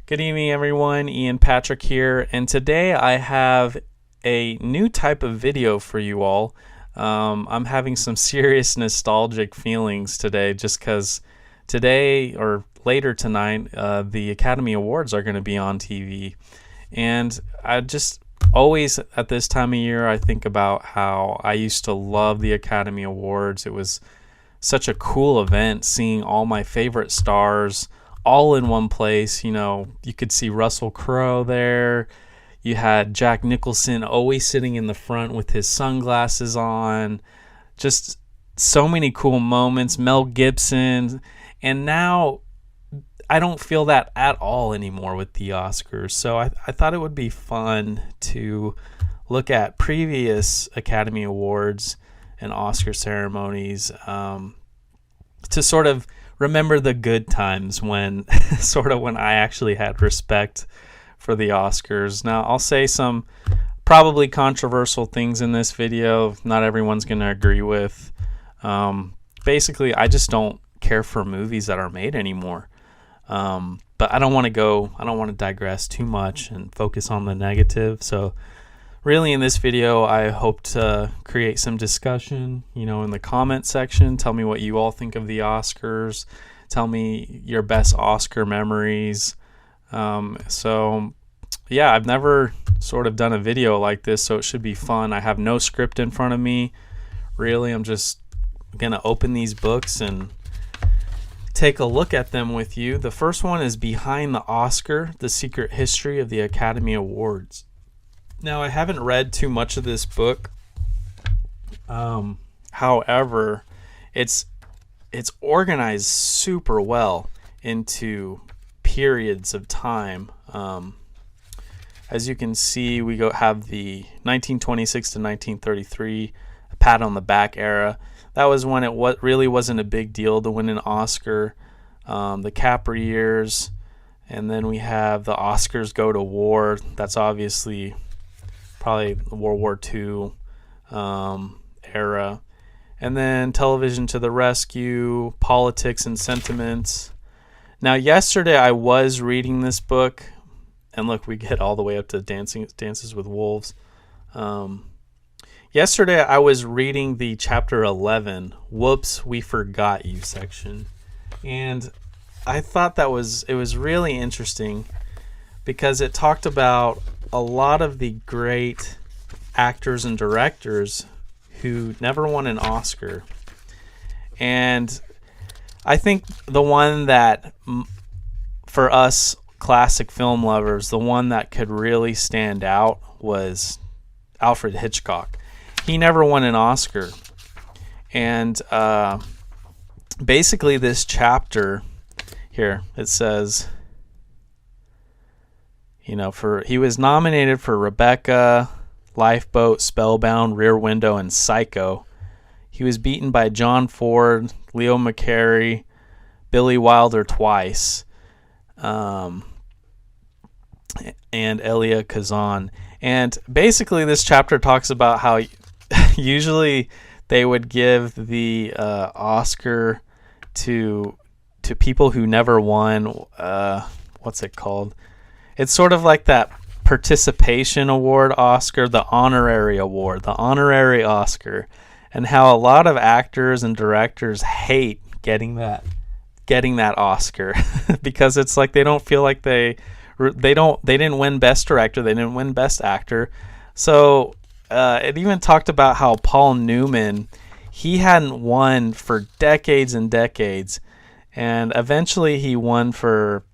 Good evening, everyone. Ian Patrick here, and today I have a new type of video for you all. I'm having some serious nostalgic feelings today just because today or later tonight, the Academy Awards are going to be on TV. And I just always, at this time of year, I think about how I used to love the Academy Awards. It was such a cool event seeing all my favorite stars all in one place. You know, you could see Russell Crowe there. You had Jack Nicholson always sitting in the front with his sunglasses on. Just so many cool moments. Mel Gibson. And now I don't feel that at all anymore with the Oscars. So I thought it would be fun to look at previous Academy Awards and Oscar ceremonies to sort of remember the good times when when I actually had respect for the Oscars. Now, I'll say some probably controversial things in this video. Not everyone's going to agree with. Basically, I just don't care for movies that are made anymore. But I don't want to digress too much and focus on the negative. So really in this video, I hope to create some discussion, in the comment section. Tell me what you all think of the Oscars. Tell me your best Oscar memories. Yeah, I've never sort of done a video like this, so it should be fun. I have no script in front of me. Really, I'm just going to open these books and take a look at them with you. The first one is Behind the Oscar, The Secret History of the Academy Awards. Now, I haven't read too much of this book. However, it's organized super well into periods of time. As you can see, we have the 1926 to 1933 pat on the back era. That was when it really wasn't a big deal to win an Oscar. The Capri years, and then we have the Oscars Go to War. That's obviously probably the World War II era. And then Television to the Rescue, Politics and Sentiments. Now, yesterday I was reading this book, and look, we get all the way up to Dances with Wolves. Yesterday I was reading the chapter 11, Whoops, We Forgot You section. And I thought it was really interesting because it talked about a lot of the great actors and directors who never won an Oscar. And I think the one that, for us classic film lovers, the one that could really stand out was Alfred Hitchcock. He never won an Oscar. And basically this chapter here, it says, he was nominated for Rebecca, Lifeboat, Spellbound, Rear Window, and Psycho. He was beaten by John Ford, Leo McCarey, Billy Wilder twice, and Elia Kazan. And basically this chapter talks about how usually they would give the Oscar to people who never won. What's it called? It's sort of like that participation award Oscar, the honorary award, the honorary Oscar, and how a lot of actors and directors hate getting that Oscar because it's like they don't feel like they didn't win Best Director, they didn't win Best Actor. So it even talked about how Paul Newman, he hadn't won for decades and decades, and eventually he won for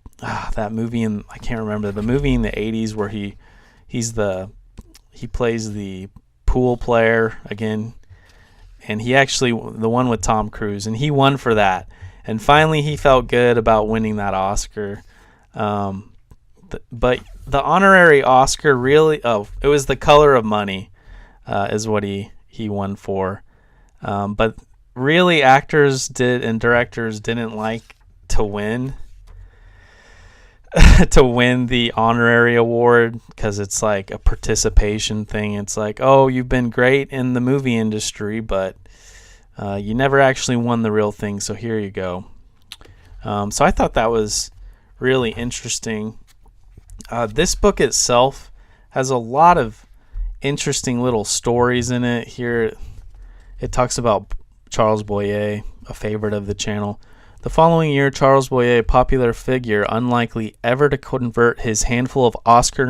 that movie I can't remember the movie in the 80s where he plays the pool player again, and he actually, the one with Tom Cruise, and he won for that, and finally he felt good about winning that Oscar. But the honorary Oscar really, it was The Color of Money is what he won for. But really actors and directors didn't like to win the honorary award because it's like a participation thing. It's like, oh, you've been great in the movie industry, but you never actually won the real thing, so here you go. So I thought that was really interesting. This book itself has a lot of interesting little stories in it. Here it talks about Charles Boyer, a favorite of the channel. The following year, Charles Boyer, a popular figure, unlikely ever to convert his handful of Oscar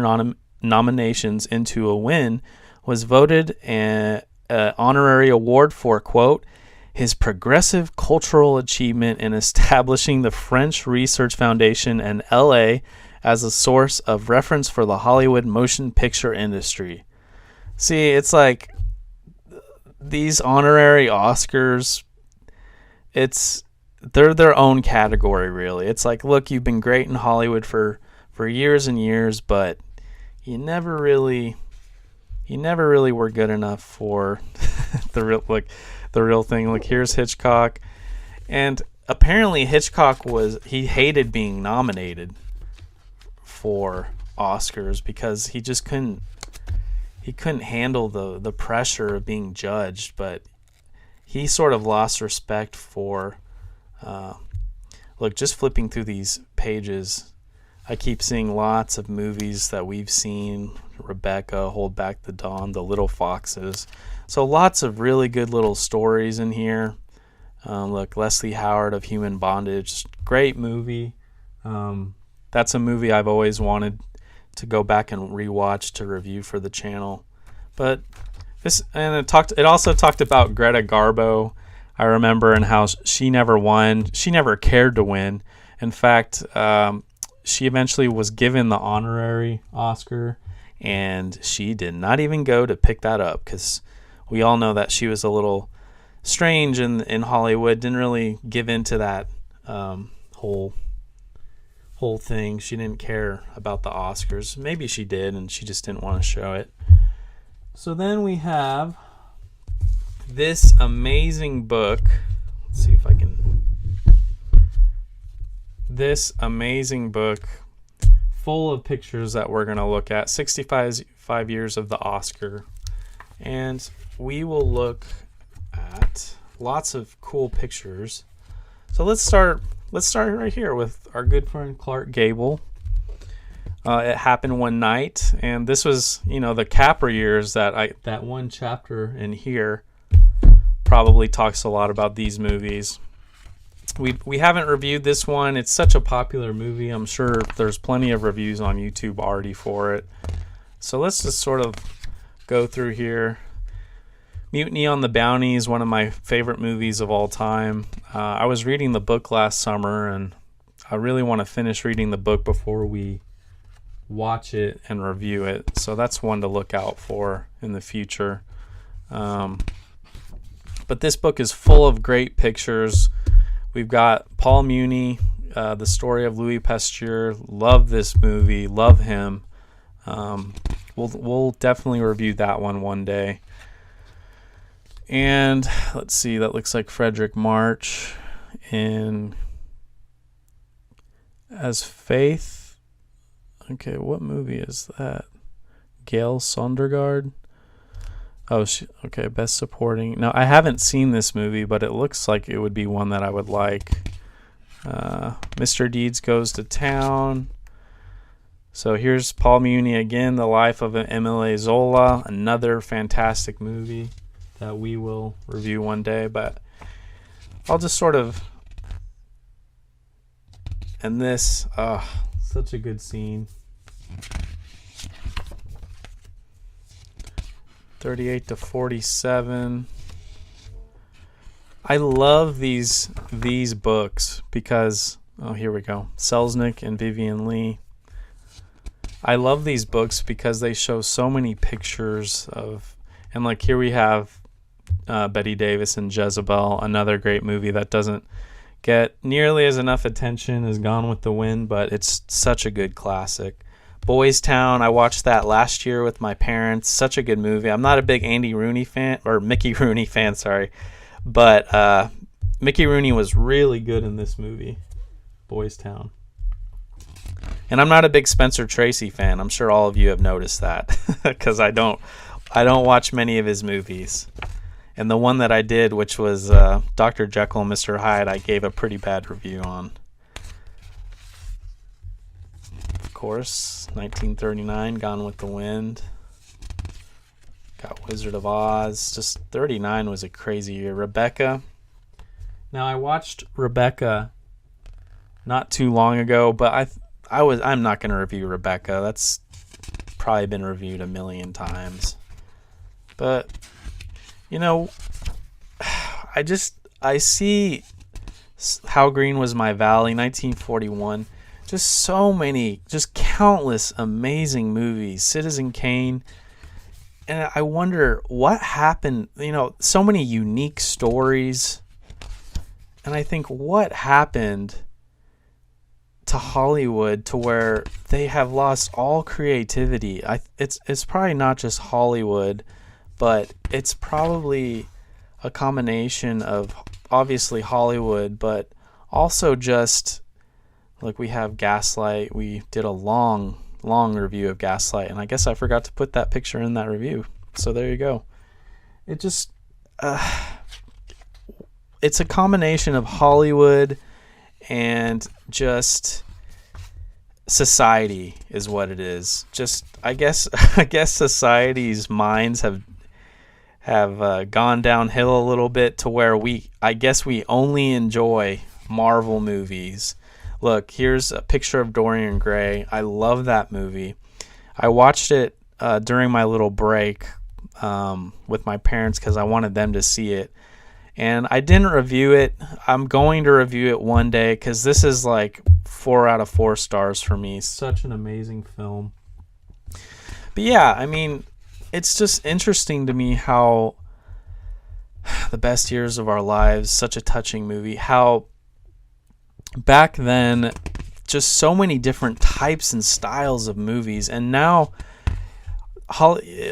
nominations into a win, was voted an honorary award for, quote, his progressive cultural achievement in establishing the French Research Foundation in L.A. as a source of reference for the Hollywood motion picture industry. See, it's like these honorary Oscars, they're their own category, really. It's like, look, you've been great in Hollywood for years and years, but you never really were good enough for the real thing. Like, here's Hitchcock, and apparently Hitchcock he hated being nominated for Oscars because he just couldn't handle the pressure of being judged. But he sort of lost respect for look, just flipping through these pages, I keep seeing lots of movies that we've seen: Rebecca, Hold Back the Dawn, The Little Foxes. So lots of really good little stories in here. Look, Leslie Howard of Human Bondage, great movie. That's a movie I've always wanted to go back and rewatch to review for the channel. But it also talked about Greta Garbo, I remember, and how she never won. She never cared to win. In fact, she eventually was given the honorary Oscar, and she did not even go to pick that up, because we all know that she was a little strange in Hollywood, didn't really give into that whole thing. She didn't care about the Oscars. Maybe she did, and she just didn't want to show it. So then we have this amazing book. Let's see if I can. This amazing book full of pictures that we're going to look at. 65 years of the Oscar. And we will look at lots of cool pictures. So let's start right here with our good friend Clark Gable. It happened one night, and this was, the Capra years. That one chapter in here probably talks a lot about these movies. We haven't reviewed this one. It's such a popular movie. I'm sure there's plenty of reviews on YouTube already for it. So let's just sort of go through here. Mutiny on the Bounty is one of my favorite movies of all time. I was reading the book last summer, and I really want to finish reading the book before we watch it and review it. So that's one to look out for in the future. But this book is full of great pictures. We've got Paul Muni, the story of Louis Pasteur. Love this movie. Love him. We'll definitely review that one day. And let's see, that looks like Frederick March as Faith. Okay, what movie is that? Gail Sondergaard. Oh, okay, Best Supporting. Now, I haven't seen this movie, but it looks like it would be one that I would like. Mr. Deeds Goes to Town. So here's Paul Muni again, The Life of Emile Zola, another fantastic movie that we will review one day. But I'll just sort of... And this, such a good scene. 38 to 47. I love these books because, here we go. Selznick and Vivian Lee. I love these books because they show so many pictures of, and like here we have Bette Davis and Jezebel, another great movie that doesn't get nearly as enough attention as Gone with the Wind, but it's such a good classic. Boys Town, I watched that last year with my parents. Such a good movie. I'm not a big Mickey Rooney fan, sorry. But Mickey Rooney was really good in this movie, Boys Town. And I'm not a big Spencer Tracy fan. I'm sure all of you have noticed that because I don't watch many of his movies. And the one that I did, which was Dr. Jekyll and Mr. Hyde, I gave a pretty bad review on. Of course. 1939, Gone with the Wind. Got Wizard of Oz. Just 39 was a crazy year. Rebecca. Now I watched Rebecca not too long ago, but I'm not going to review Rebecca. That's probably been reviewed a million times. But I see How Green Was My Valley, 1941. Just so many, just countless amazing movies. Citizen Kane. And I wonder what happened, so many unique stories. And I think what happened to Hollywood to where they have lost all creativity. It's probably not just Hollywood, but it's probably a combination of obviously Hollywood, but also just like we have Gaslight. We did a long review of Gaslight, and I guess I forgot to put that picture in that review. So there you go. It just it's a combination of Hollywood and just society is what it is. Just I guess society's minds have gone downhill a little bit to where I guess we only enjoy Marvel movies. Look, here's a picture of Dorian Gray. I love that movie. I watched it during my little break with my parents because I wanted them to see it. And I didn't review it. I'm going to review it one day because this is like 4 out of 4 stars for me. Such an amazing film. But yeah, I mean, it's just interesting to me how The Best Years of Our Lives, such a touching movie, how back then just so many different types and styles of movies, and now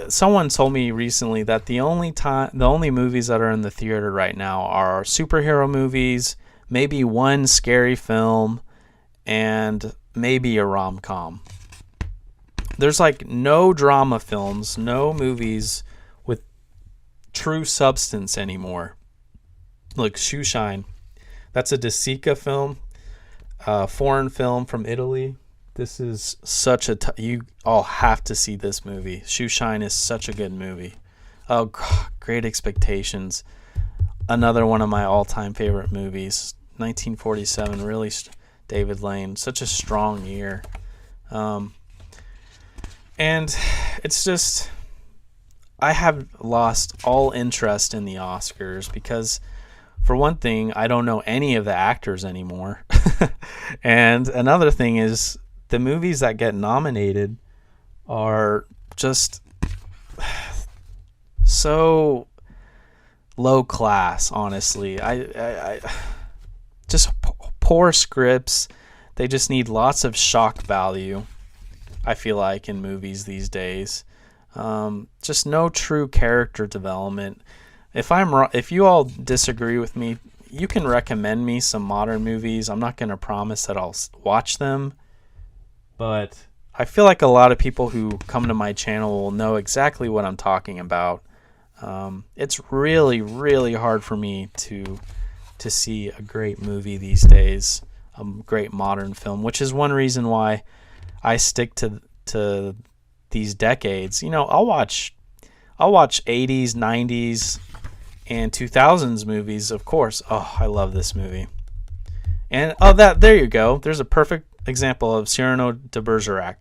someone told me recently that the only movies that are in the theater right now are superhero movies, maybe one scary film, and maybe a rom-com. There's like no drama films, no movies with true substance anymore. Look, Shoeshine, that's a De Sica film, foreign film from Italy. This is such you all have to see this movie. Shoeshine is such a good movie. Oh, Great Expectations, another one of my all-time favorite movies. 1947, really, David Lane, such a strong year. And it's just, I have lost all interest in the Oscars because, for one thing, I don't know any of the actors anymore. And another thing is, the movies that get nominated are just so low class, honestly. I just poor scripts. They just need lots of shock value, I feel like, in movies these days. Just no true character development. If you all disagree with me, you can recommend me some modern movies. I'm not going to promise that I'll watch them, but I feel like a lot of people who come to my channel will know exactly what I'm talking about. It's really, really hard for me to see a great movie these days, a great modern film, which is one reason why I stick to these decades. I'll watch 80s, 90s, and 2000s movies, of course. Oh, I love this movie. And there you go. There's a perfect example of Cyrano de Bergerac.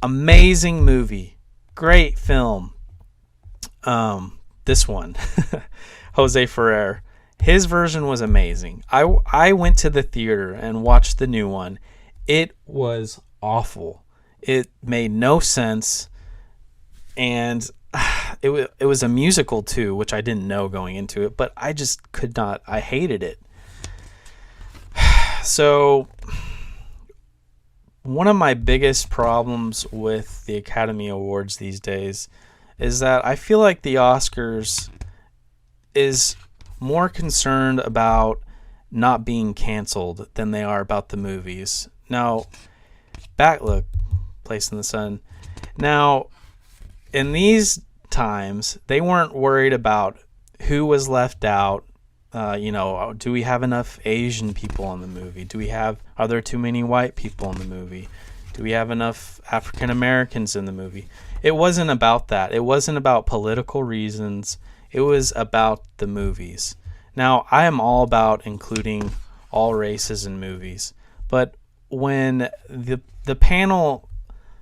Amazing movie. Great film. This one, Jose Ferrer. His version was amazing. I went to the theater and watched the new one. It was awful. It made no sense, and it was a musical too, which I didn't know going into it, but I just could not. I hated it. So one of my biggest problems with the Academy Awards these days is that I feel like the Oscars is more concerned about not being canceled than they are about the movies. Now, look, Place in the Sun. Now, in these times, they weren't worried about who was left out. Do we have enough Asian people in the movie? Are there too many white people in the movie? Do we have enough African Americans in the movie? It wasn't about that. It wasn't about political reasons. It was about the movies. Now, I am all about including all races in movies, but when the panel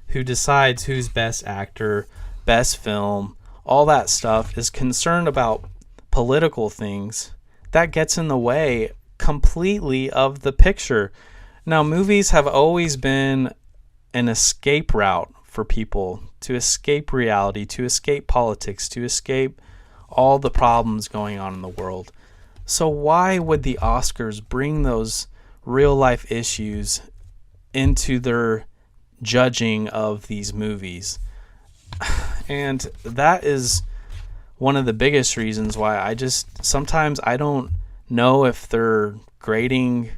who decides who's best actor, best film, all that stuff is concerned about political things, that gets in the way completely of the picture. Now, movies have always been an escape route for people to escape reality, to escape politics, to escape all the problems going on in the world. So why would the Oscars bring those real life issues into their judging of these movies? And that is one of the biggest reasons why sometimes I don't know if they're grading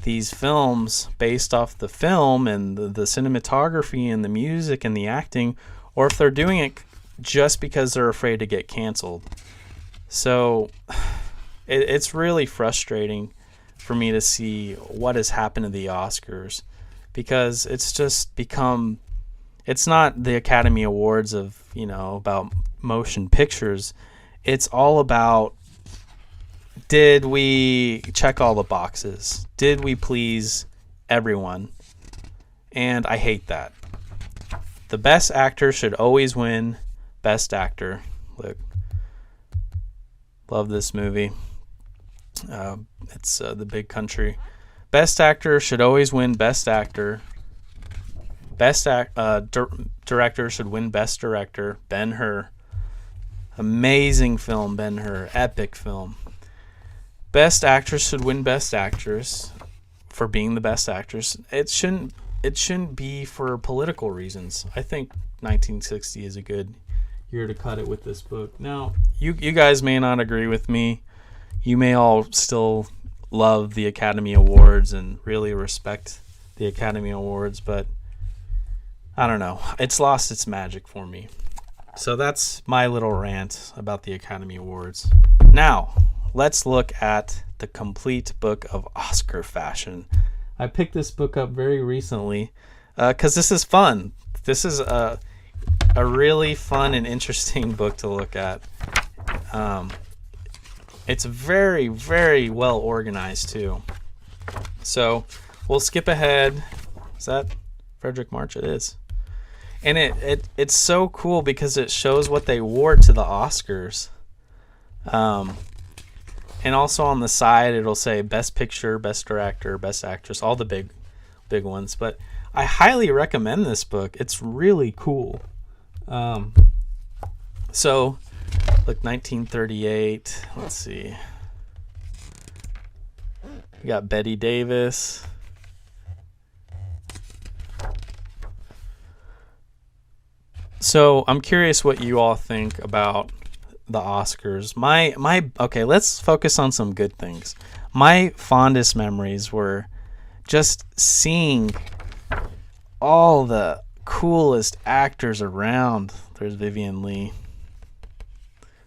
these films based off the film and the cinematography and the music and the acting, or if they're doing it just because they're afraid to get canceled. So it's really frustrating for me to see what has happened to the Oscars, because it's just become, it's not the Academy Awards of, about motion pictures. It's all about, did we check all the boxes? Did we please everyone? And I hate that. The best actor should always win best actor. Look, love this movie. It's The Big Country. Best actor should always win best actor. Director should win best director. Ben-Hur. Amazing film, Ben-Hur. Epic film. Best actress should win best actress for being the best actress. It shouldn't be for political reasons. I think 1960 is a good year to cut it with this book. Now, you guys may not agree with me. You may all still love the Academy Awards and really respect the Academy Awards, but I don't know. It's lost its magic for me. So that's my little rant about the Academy Awards. Now, let's look at the complete book of Oscar fashion. I picked this book up very recently because this is fun. This is a really fun and interesting book to look at. It's very, very well organized too. So we'll skip ahead. Is that Frederick March? It is. And it's so cool because it shows what they wore to the Oscars. And also on the side it'll say Best Picture, Best Director, Best Actress, all the big ones. But I highly recommend this book. It's really cool. So look, 1938. Let's see. We got Betty Davis. So I'm curious what you all think about the Oscars. Okay, let's focus on some good things. My fondest memories were just seeing all the coolest actors around. There's Vivian Leigh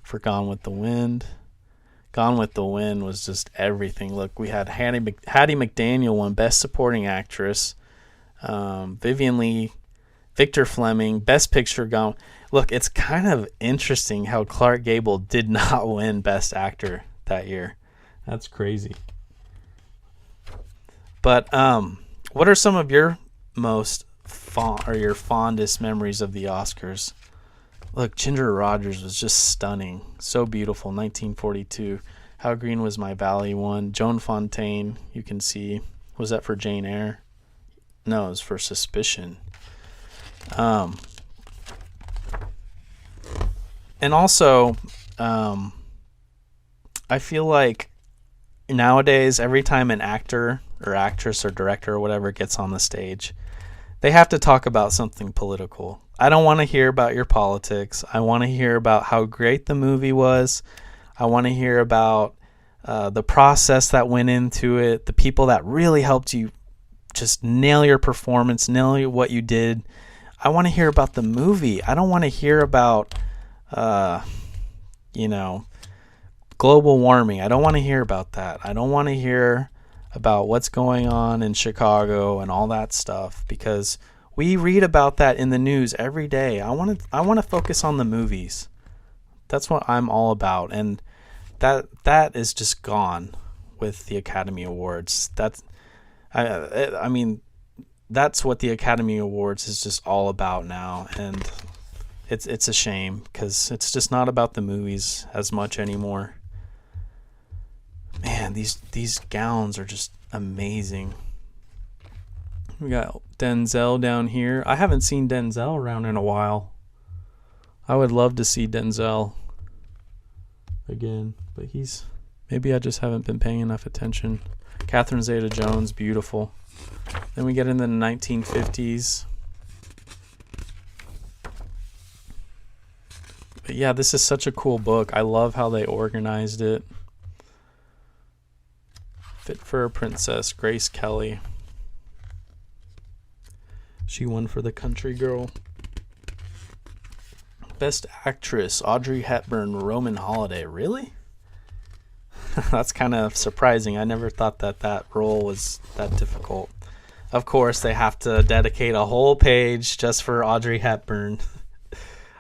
for Gone with the Wind. Gone with the Wind was just everything. Look, we had Hattie McDaniel won Best Supporting Actress. Vivian Leigh, Victor Fleming, Best Picture. Gone. Look, it's kind of interesting how Clark Gable did not win Best Actor that year. That's crazy. But what are some of your most your fondest memories of the Oscars? Look, Ginger Rogers was just stunning. So beautiful. 1942. How Green Was My Valley won. Joan Fontaine, you can see. Was that for Jane Eyre? No, it was for Suspicion. And also, I feel like nowadays, every time an actor or actress or director or whatever gets on the stage, they have to talk about something political. I don't want to hear about your politics. I want to hear about how great the movie was. I want to hear about the process that went into it, the people that really helped you just nail your performance, nail what you did. I want to hear about the movie. I don't want to hear about, global warming. I don't want to hear about that. I don't want to hear about what's going on in Chicago and all that stuff, because We read about that in the news every day. I want to focus on the movies. That's what I'm all about, and that is just gone with the Academy Awards. I mean, that's what the Academy Awards is just all about now, and it's a shame because it's just not about the movies as much anymore. Man, these gowns are just amazing. We got Denzel down here. I haven't seen Denzel around in a while. I would love to see Denzel again, but maybe I just haven't been paying enough attention. Catherine Zeta-Jones, beautiful. Then we get into the 1950s. But yeah, this is such a cool book. I love how they organized it. Fit for a Princess, Grace Kelly. She won for The Country Girl. Best Actress, Audrey Hepburn, Roman Holiday. Really? That's kind of surprising. I never thought that role was that difficult. Of course, they have to dedicate a whole page just for Audrey Hepburn.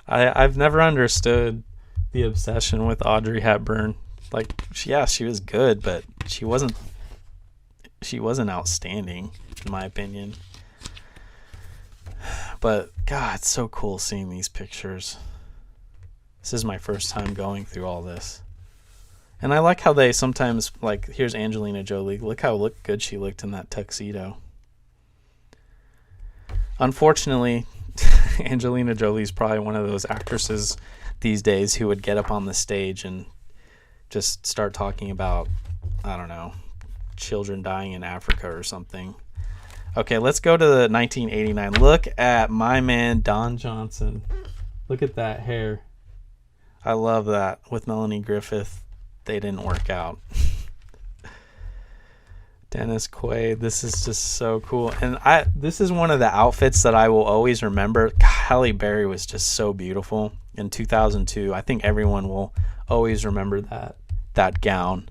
I've never understood the obsession with Audrey Hepburn. Like, yeah, she was good, but she wasn't outstanding, in my opinion. But God, it's so cool seeing these pictures. This is my first time going through all this. And I like how they sometimes, like, here's Angelina Jolie. Look how good she looked in that tuxedo. Unfortunately, Angelina Jolie's probably one of those actresses these days who would get up on the stage and just start talking about, I don't know, children dying in Africa or something. Okay, let's go to the 1989. Look at my man Don Johnson. Look at that hair. I love that. With Melanie Griffith, they didn't work out. Dennis Quaid, this is just so cool. And this is one of the outfits that I will always remember. God, Halle Berry was just so beautiful in 2002. I think everyone will always remember that gown.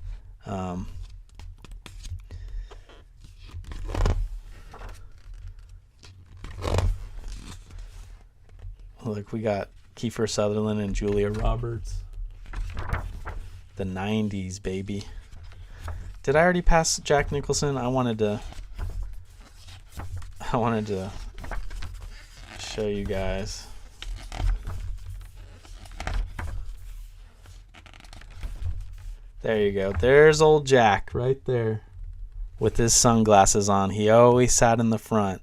Look, we got Kiefer Sutherland and Julia Roberts. The 90s, baby. Did I already pass Jack Nicholson? I wanted to show you guys. There you go. There's old Jack right there with his sunglasses on. He always sat in the front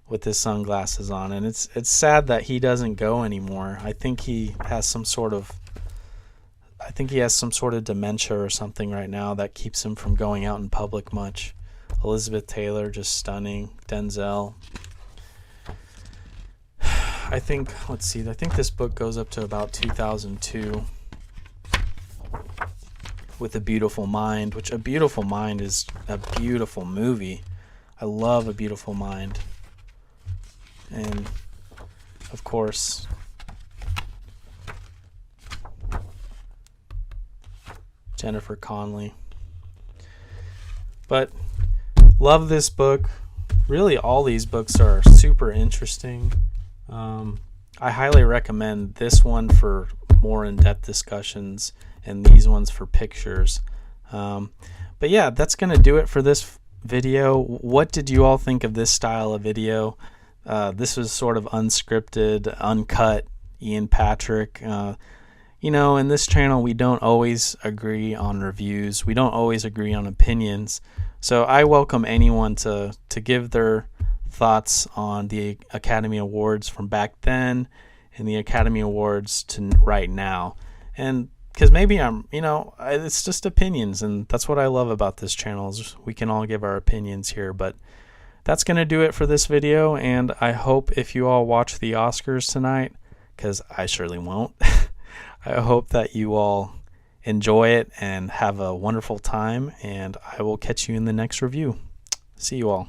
with his sunglasses on, and it's sad that he doesn't go anymore. I think he has some sort of dementia or something right now that keeps him from going out in public much. Elizabeth Taylor, just stunning. Denzel. I think this book goes up to about 2002 with A Beautiful Mind, which A Beautiful Mind is a beautiful movie. I love A Beautiful Mind. And of course, Jennifer Connelly. But love this book. Really, all these books are super interesting. I highly recommend this one for more in-depth discussions and these ones for pictures. But yeah, that's going to do it for this video. What did you all think of this style of video? This was sort of unscripted, uncut, Ian Patrick. In this channel, we don't always agree on reviews. We don't always agree on opinions. So I welcome anyone to give their thoughts on the Academy Awards from back then and the Academy Awards to right now. And because maybe it's just opinions, and that's what I love about this channel is we can all give our opinions here. But that's going to do it for this video, and I hope if you all watch the Oscars tonight, because I surely won't, I hope that you all enjoy it and have a wonderful time, and I will catch you in the next review. See you all.